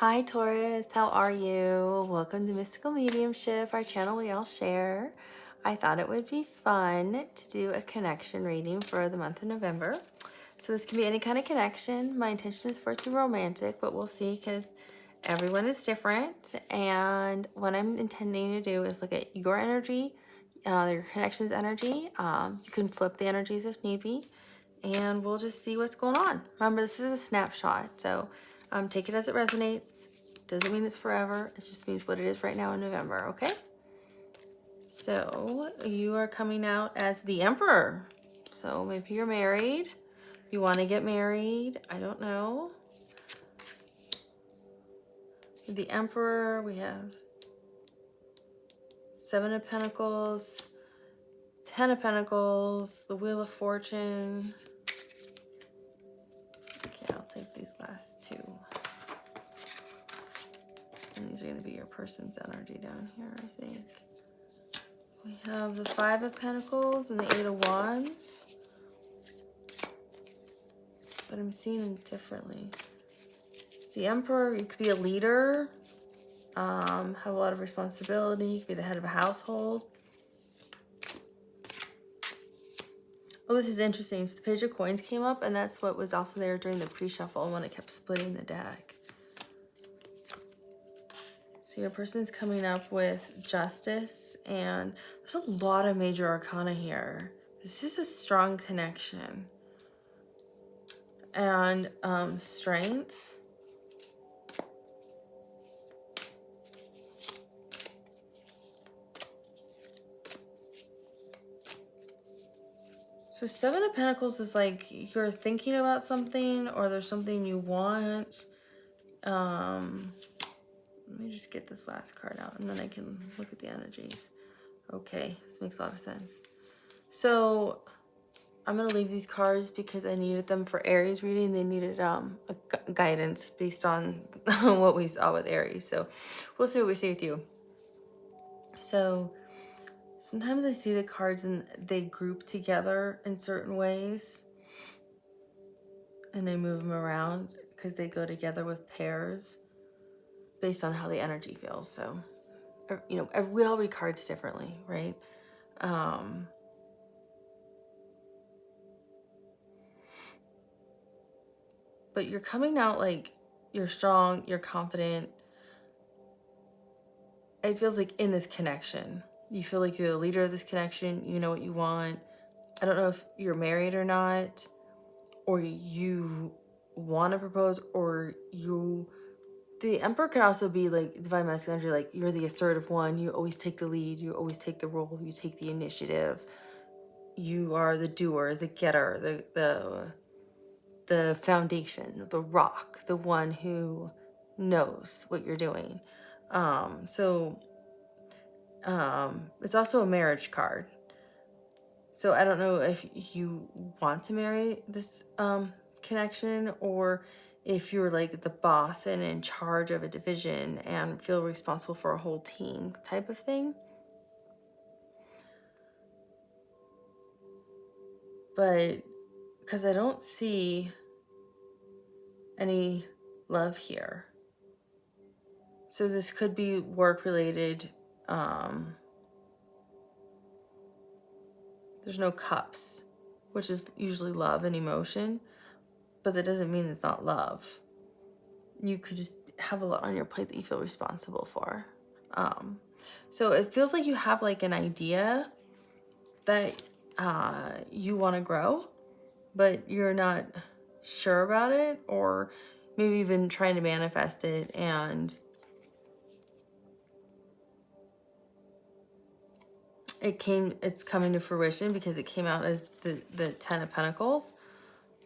Hi Taurus, how are you? Welcome to Mystical Mediumship, our channel we all share. I thought it would be fun to do a connection reading for the month of November. So this can be any kind of connection. My intention is for it to be romantic, but we'll see because everyone is different. And what I'm intending to do is look at your energy, your connection's energy. You can flip the energies if need be, and we'll just see what's going on. Remember, this is a snapshot, so take it as it resonates. Doesn't mean it's forever. It just means what it is right now in November, okay? So you are coming out as the Emperor. So maybe you're married. You want to get married. I don't know. The Emperor, we have 7 of Pentacles, 10 of Pentacles, the Wheel of Fortune. Okay, I'll take these last 2. And these are going to be your person's energy down here, I think. We have the 5 of Pentacles and the 8 of Wands. But I'm seeing them differently. It's the Emperor. You could be a leader. Have a lot of responsibility. You could be the head of a household. Oh, this is interesting. So the Page of Coins came up, and that's what was also there during the pre-shuffle when it kept splitting the deck. So your person's coming up with justice, and there's a lot of major arcana here. This is a strong connection. And strength. So 7 of Pentacles is like you're thinking about something, or there's something you want. Let me just get this last card out and then I can look at the energies. Okay, this makes a lot of sense. So I'm going to leave these cards because I needed them for Aries reading. They needed a guidance based on what we saw with Aries. So we'll see what we see with you. So sometimes I see the cards and they group together in certain ways. And I move them around because they go together with pairs based on how the energy feels. So, you know, we all read cards differently, right? But you're coming out like you're strong, you're confident. It feels like in this connection, you feel like you're the leader of this connection. You know what you want. I don't know if you're married or not, or you want to propose, or the Emperor can also be like divine masculine energy, like you're the assertive one. You always take the lead. You always take the role. You take the initiative. You are the doer, the getter, the foundation, the rock, the one who knows what you're doing. It's also a marriage card. So I don't know if you want to marry this connection, or if you're like the boss and in charge of a division and feel responsible for a whole team type of thing. But because I don't see any love here. So this could be work related. There's no cups, which is usually love and emotion, but that doesn't mean it's not love. You could just have a lot on your plate that you feel responsible for. So it feels like you have like an idea that you want to grow, but you're not sure about it, or maybe even trying to manifest it, and it's coming to fruition because it came out as the 10 of Pentacles.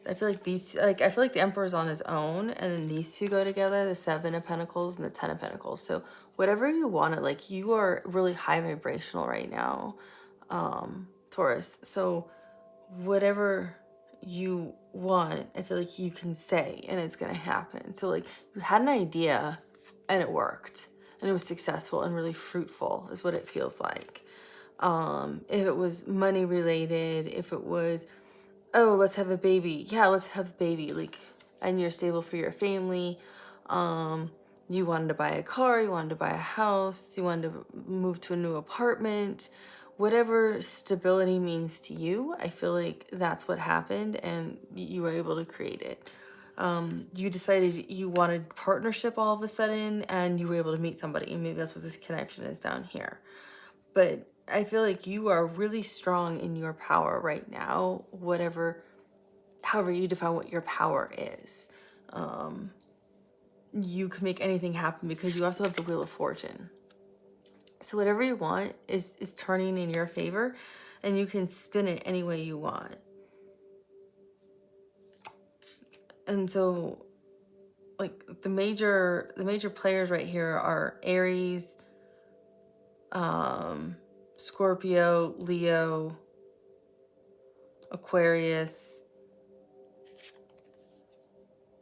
I feel like I feel like the Emperor's on his own, and then these two go together, the 7 of Pentacles and the 10 of Pentacles. So whatever you want it, like you are really high vibrational right now, Taurus. So whatever you want, I feel like you can say and it's going to happen. So like you had an idea and it worked and it was successful and really fruitful is what it feels like. If it was money related, if it was, oh, let's have a baby. Yeah, let's have a baby. Like, and you're stable for your family. You wanted to buy a car, you wanted to buy a house, you wanted to move to a new apartment, whatever stability means to you. I feel like that's what happened, and you were able to create it. You decided you wanted partnership all of a sudden, and you were able to meet somebody, and maybe that's what this connection is down here. But I feel like you are really strong in your power right now, however you define what your power is. You can make anything happen because you also have the Wheel of Fortune. So whatever you want is turning in your favor, and you can spin it any way you want. And so, like, the major players right here are Aries, Scorpio, Leo, Aquarius,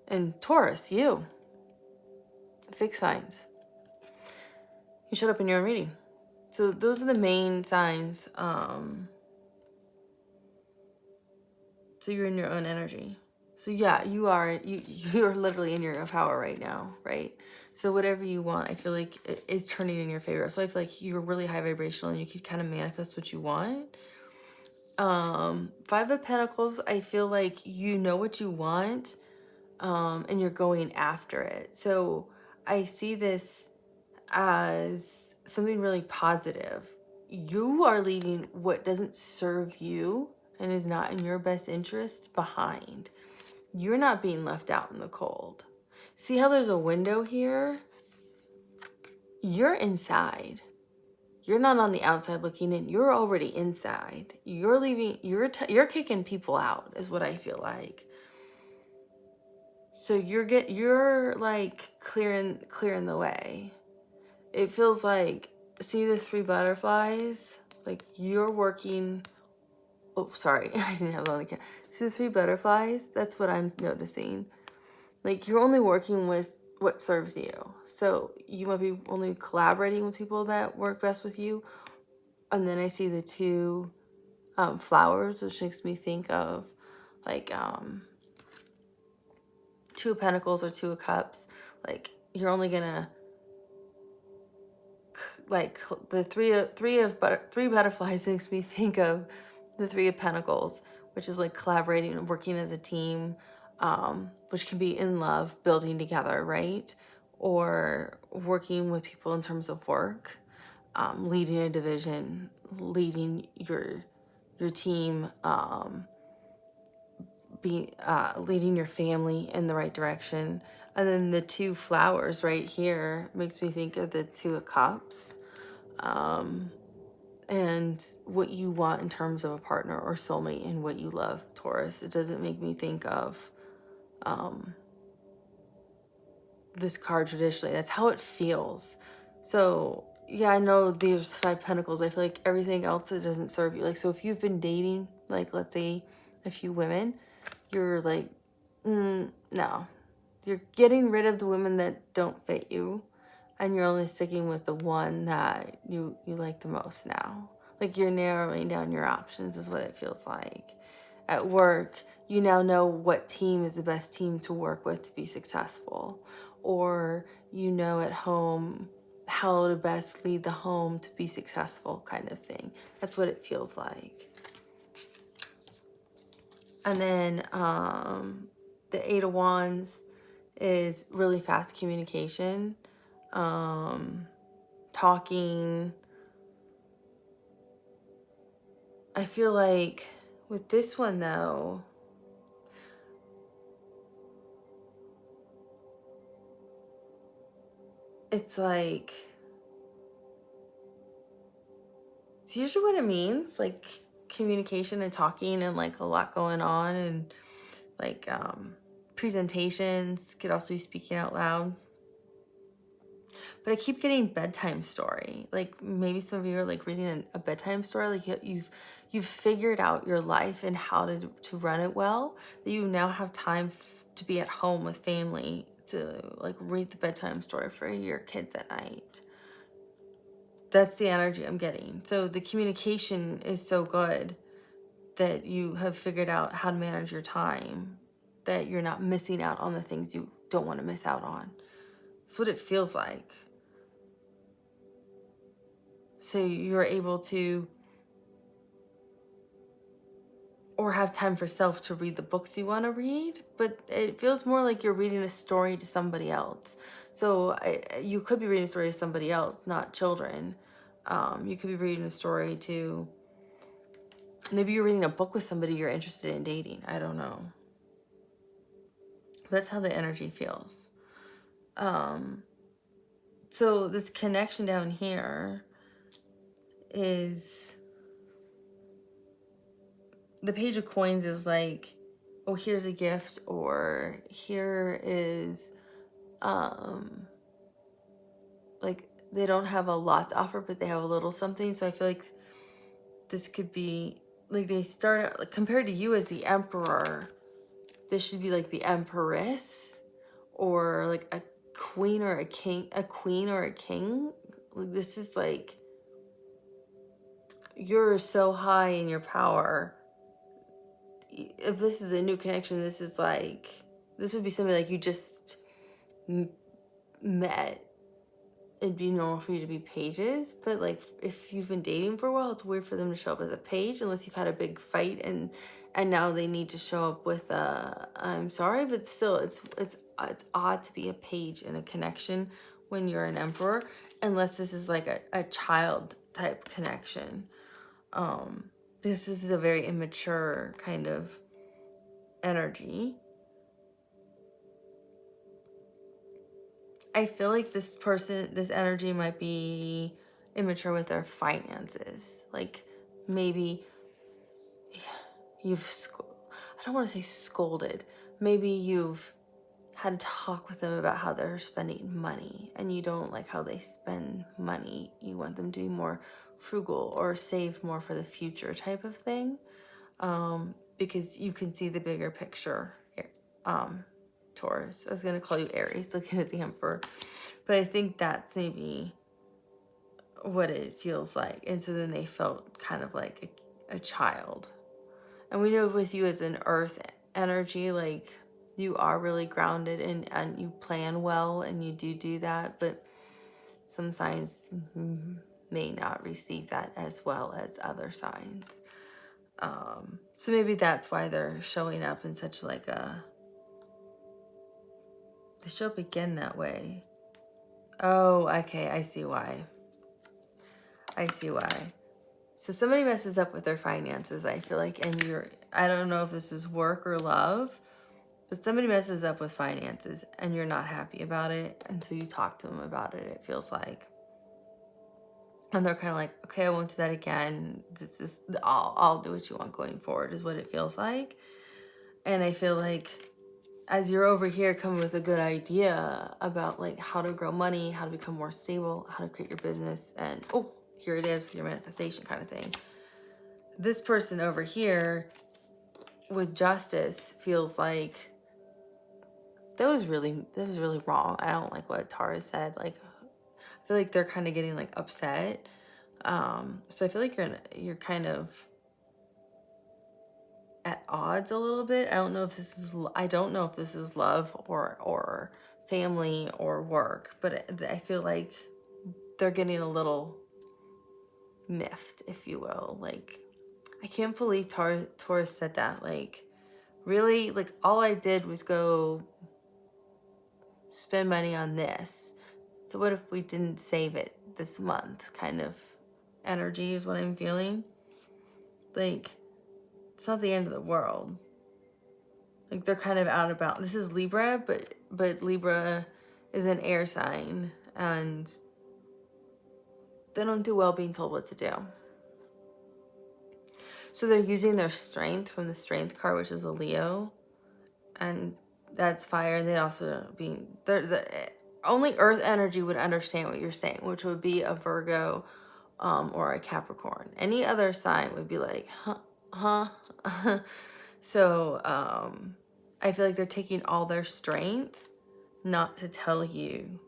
and Taurus, you. Fixed signs. You showed up in your own reading. So those are the main signs. So you're in your own energy. So yeah, you're literally in your power right now, right? So whatever you want, I feel like it is turning in your favor. So I feel like you're really high vibrational and you could kind of manifest what you want. Five of Pentacles, I feel like you know what you want, and you're going after it. So I see this as something really positive. You are leaving what doesn't serve you and is not in your best interest behind. You're not being left out in the cold. See how there's a window here? You're inside. You're not on the outside looking in. You're already inside. You're leaving. You're kicking people out, is what I feel like. So you're like clearing the way. It feels like, see the three butterflies? Like you're working. Oh, sorry, I didn't have that on the camera. See the three butterflies? That's what I'm noticing. Like you're only working with what serves you. So you might be only collaborating with people that work best with you. And then I see the two flowers, which makes me think of like Two of Pentacles or Two of Cups. Like you're only gonna like the three butterflies makes me think of the Three of Pentacles, which is like collaborating and working as a team, which can be in love, building together, right? Or working with people in terms of work, leading a division, leading your team, leading your family in the right direction. And then the two flowers right here makes me think of the Two of Cups, and what you want in terms of a partner or soulmate and what you love, Taurus. It doesn't make me think of this card traditionally. That's how it feels. So yeah, I know there's Five Pentacles. I feel like everything else that doesn't serve you. Like, so if you've been dating, like let's say a few women, you're like, no. You're getting rid of the women that don't fit you, and you're only sticking with the one that you like the most now. Like you're narrowing down your options is what it feels like. At work, you now know what team is the best team to work with to be successful. Or you know at home how to best lead the home to be successful, kind of thing. That's what it feels like. And then the Eight of Wands is really fast communication, talking. I feel like with this one though, it's like, it's usually what it means, like communication and talking and like a lot going on, and like presentations, could also be speaking out loud. But I keep getting bedtime story. Like maybe some of you are like reading a bedtime story. Like you've figured out your life and how to run it well. That you now have time to be at home with family, to like read the bedtime story for your kids at night. That's the energy I'm getting. So the communication is so good that you have figured out how to manage your time, that you're not missing out on the things you don't want to miss out on. That's what it feels like. So you're able to, or have time for self to read the books you want to read, but it feels more like you're reading a story to somebody else. So you could be reading a story to somebody else, not children. You could be reading a story to, maybe you're reading a book with somebody you're interested in dating. I don't know. That's how the energy feels. So this connection down here is, the Page of Coins is like, oh, here's a gift, or here is, like, they don't have a lot to offer, but they have a little something. So I feel like this could be, like, they start out, like, compared to you as the Emperor, this should be like the Empress, or like a queen or a king, a queen or a king. Like, this is like, you're so high in your power. If this is a new connection, this is like, this would be something like you just met. It'd be normal for you to be pages, but like if you've been dating for a while, it's weird for them to show up as a page unless you've had a big fight and now they need to show up with I'm sorry, but still it's odd to be a page in a connection when you're an emperor, unless this is like a child type connection. This is a very immature kind of energy. I feel like this person, this energy might be immature with their finances. Like, maybe you've, I don't want to say scolded. Maybe you've had a talk with them about how they're spending money and you don't like how they spend money. You want them to be more frugal or save more for the future type of thing. Because you can see the bigger picture. Taurus. I was going to call you Aries, looking at the Emperor. But I think that's maybe what it feels like. And so then they felt kind of like a child. And we know with you as an earth energy, like, you are really grounded and you plan well and you do that. But some signs may not receive that as well as other signs. So maybe that's why they're showing up in such like a... They show up again that way. Oh, okay, I see why. I see why. So somebody messes up with their finances, I feel like, and I don't know if this is work or love, but somebody messes up with finances and you're not happy about it, and so you talk to them about it, it feels like. And they're kind of like, okay, I won't do that again. This is, I'll do what you want going forward, is what it feels like. And I feel like as you're over here coming with a good idea about like how to grow money, how to become more stable, how to create your business, and oh, here it is, your manifestation kind of thing. This person over here with justice feels like that was really wrong. I don't like what Taurus said. Like, I feel like they're kind of getting like upset. So I feel like you're kind of at odds a little bit. I don't know if this is love or family or work, but I feel like they're getting a little miffed, if you will. Like, I can't believe Taurus said that. Like, really? Like, all I did was go spend money on this. So what if we didn't save it this month? Kind of energy is what I'm feeling. Like, it's not the end of the world. Like, they're kind of out about, this is Libra, but Libra is an air sign, and they don't do well being told what to do. So they're using their strength from the strength card, which is a Leo, and that's fire. And they also the only earth energy would understand what you're saying, which would be a Virgo, or a Capricorn. Any other sign would be like, huh? So I feel like they're taking all their strength not to tell you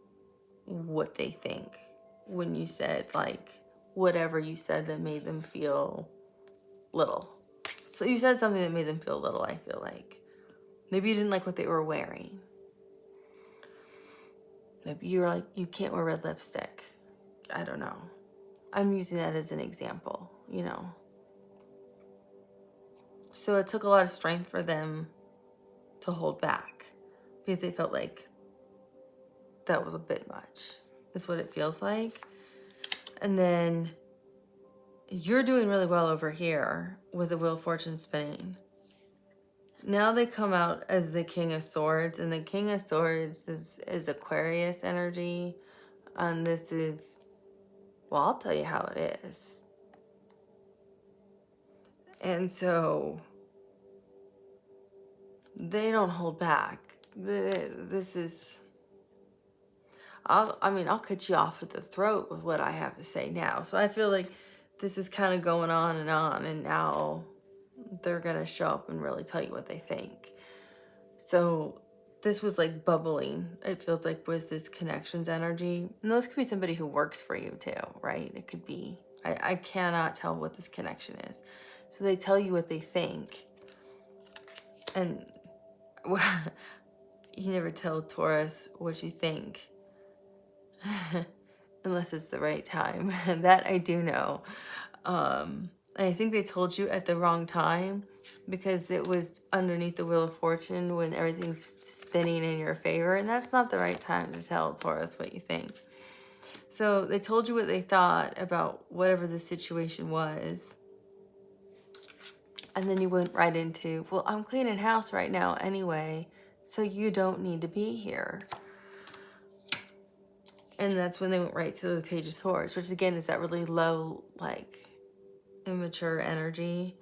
what they think when you said like whatever you said that made them feel little. So you said something that made them feel little, I feel like. Maybe you didn't like what they were wearing. Maybe you're like, you can't wear red lipstick. I don't know. I'm using that as an example, you know. So it took a lot of strength for them to hold back because they felt like that was a bit much, is what it feels like. And then you're doing really well over here with the Wheel of Fortune spinning. Now they come out as the King of Swords, and the King of Swords is Aquarius energy. And this is, well, I'll tell you how it is. And so they don't hold back. This is, I'll cut you off at the throat with what I have to say now. So I feel like this is kind of going on, and now they're going to show up and really tell you what they think. So this was like bubbling, it feels like, with this connections energy. And this could be somebody who works for you too, right? It could be, I cannot tell what this connection is. So they tell you what they think. And you never tell Taurus what you think unless it's the right time. That I do know. I think they told you at the wrong time because it was underneath the Wheel of Fortune when everything's spinning in your favor, and that's not the right time to tell Taurus what you think. So they told you what they thought about whatever the situation was, and then you went right into, well, I'm cleaning house right now anyway, so you don't need to be here. And that's when they went right to the Page of Swords, which again is that really low, like, immature energy.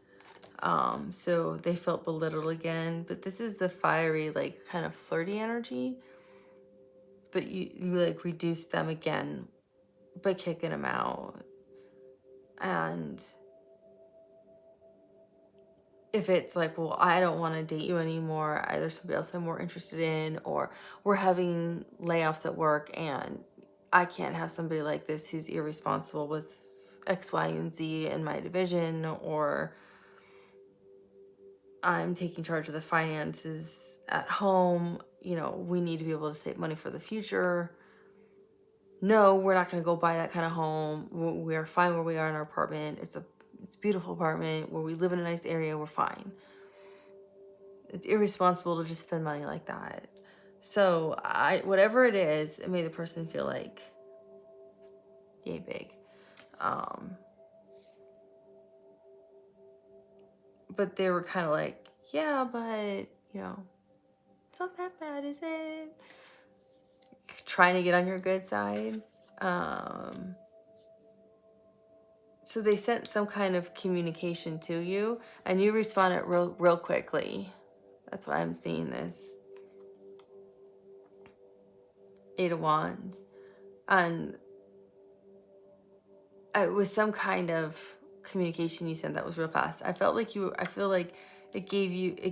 So they felt belittled again, but this is the fiery, like, kind of flirty energy, but you like reduce them again by kicking them out. And if it's like, well, I don't want to date you anymore, there's somebody else I'm more interested in, or we're having layoffs at work and I can't have somebody like this who's irresponsible with X, Y, and Z in my division, or I'm taking charge of the finances at home, you know, we need to be able to save money for the future. No, we're not going to go buy that kind of home. We are fine where we are in our apartment. It's a beautiful apartment where we live in a nice area. We're fine. It's irresponsible to just spend money like that. So whatever it is, it made the person feel like, yay big. But they were kind of like, yeah, but, you know, it's not that bad, is it? Trying to get on your good side. So they sent some kind of communication to you, and you responded real quickly. That's why I'm seeing this. 8 of Wands. And it was some kind of communication you sent that was real fast. I feel like it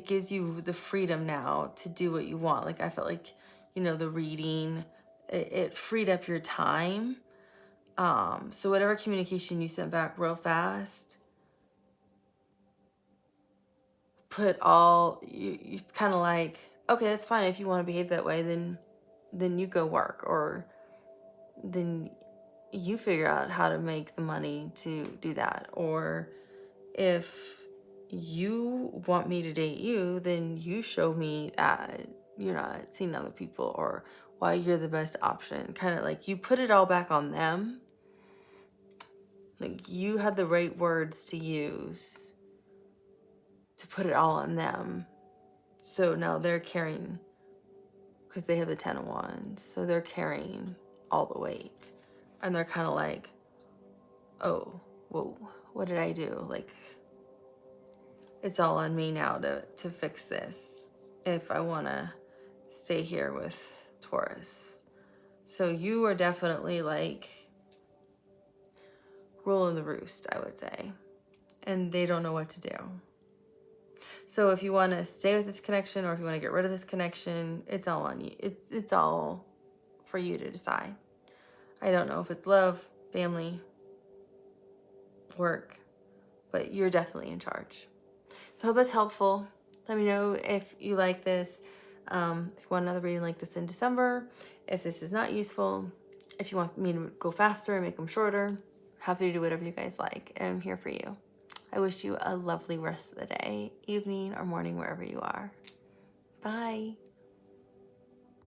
gives you the freedom now to do what you want. Like, I felt like, you know, the reading, it freed up your time. So whatever communication you sent back real fast, it's kind of like, okay, that's fine. If you want to behave that way, then you go work, or then you figure out how to make the money to do that. Or if you want me to date you, then you show me that you're not seeing other people, or why you're the best option. Kind of like you put it all back on them. Like, you had the right words to use to put it all on them. So now they're carrying, because they have the 10 of Wands, so they're carrying all the weight. And they're kind of like, oh, whoa, what did I do? Like, it's all on me now to fix this if I want to stay here with Taurus. So you are definitely like ruling the roost, I would say. And they don't know what to do. So if you want to stay with this connection, or if you want to get rid of this connection, it's all on you. It's all for you to decide. I don't know if it's love, family, work, but you're definitely in charge. So I hope that's helpful. Let me know if you like this. If you want another reading like this in December, if this is not useful, if you want me to go faster and make them shorter, happy to do whatever you guys like. I'm here for you. I wish you a lovely rest of the day, evening, or morning, wherever you are. Bye.